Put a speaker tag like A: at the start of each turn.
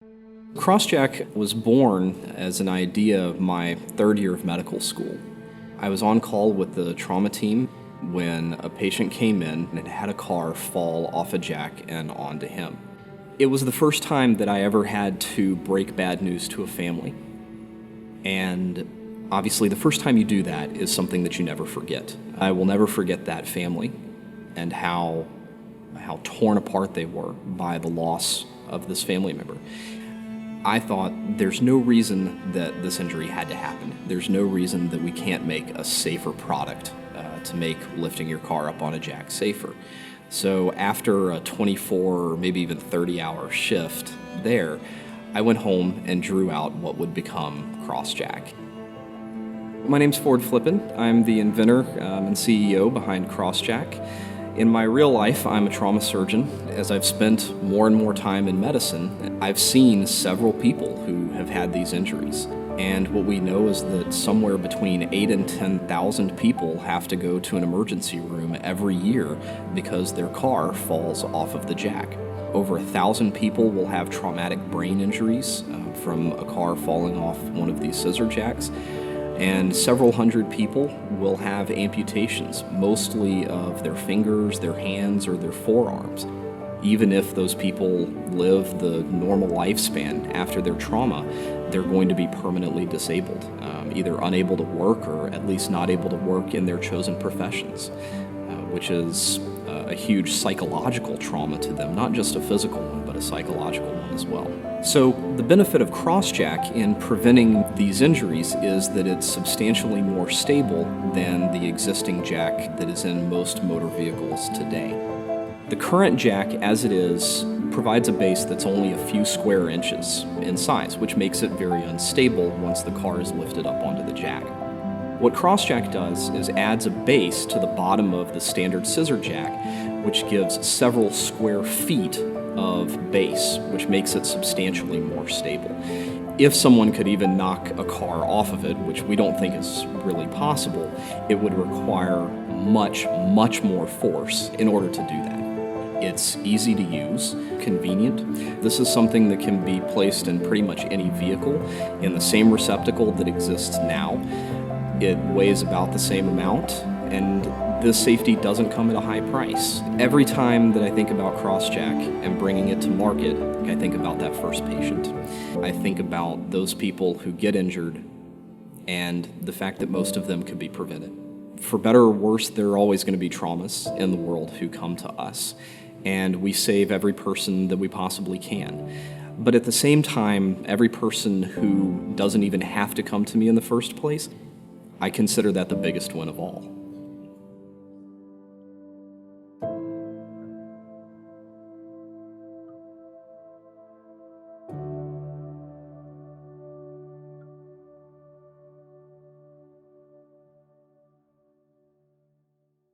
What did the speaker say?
A: CrossJack was born as an idea of my third year of medical school. I was on call with the trauma team when a patient came in and had a car fall off a jack and onto him. It was the first time that I ever had to break bad news to a family. And obviously the first time you do that is something that you never forget. I will never forget that family and how torn apart they were by the loss of this family member. I thought there's no reason that this injury had to happen. There's no reason that we can't make a safer product to make lifting your car up on a jack safer. So after a 24 or maybe even 30-hour shift there, I went home and drew out what would become CrossJack. My name's Flippin. I'm the inventor and CEO behind CrossJack. In my real life, I'm a trauma surgeon. As I've spent more and more time in medicine, I've seen several people who have had these injuries. And what we know is that somewhere between 8,000 and 10,000 people have to go to an emergency room every year because their car falls off of the jack. Over 1,000 people will have traumatic brain injuries from a car falling off one of these scissor jacks. And several hundred people will have amputations, mostly of their fingers, their hands, or their forearms. Even if those people live the normal lifespan after their trauma, they're going to be permanently disabled, either unable to work or at least not able to work in their chosen professions, which is a huge psychological trauma to them, not just a physical one, but a psychological one as well. So the benefit of CrossJack in preventing these injuries is that it's substantially more stable than the existing jack that is in most motor vehicles today. The current jack, as it is, provides a base that's only a few square inches in size, which makes it very unstable once the car is lifted up onto the jack. What CrossJack does is adds a base to the bottom of the standard scissor jack, which gives several square feet of base, which makes it substantially more stable. If someone could even knock a car off of it, which we don't think is really possible, it would require much, much more force in order to do that. It's easy to use, convenient. This is something that can be placed in pretty much any vehicle in the same receptacle that exists now. It weighs about the same amount, and this safety doesn't come at a high price. Every time that I think about CrossJack and bringing it to market, I think about that first patient. I think about those people who get injured and the fact that most of them could be prevented. For better or worse, there are always going to be traumas in the world who come to us, and we save every person that we possibly can. But at the same time, every person who doesn't even have to come to me in the first place, I consider that the biggest win of all.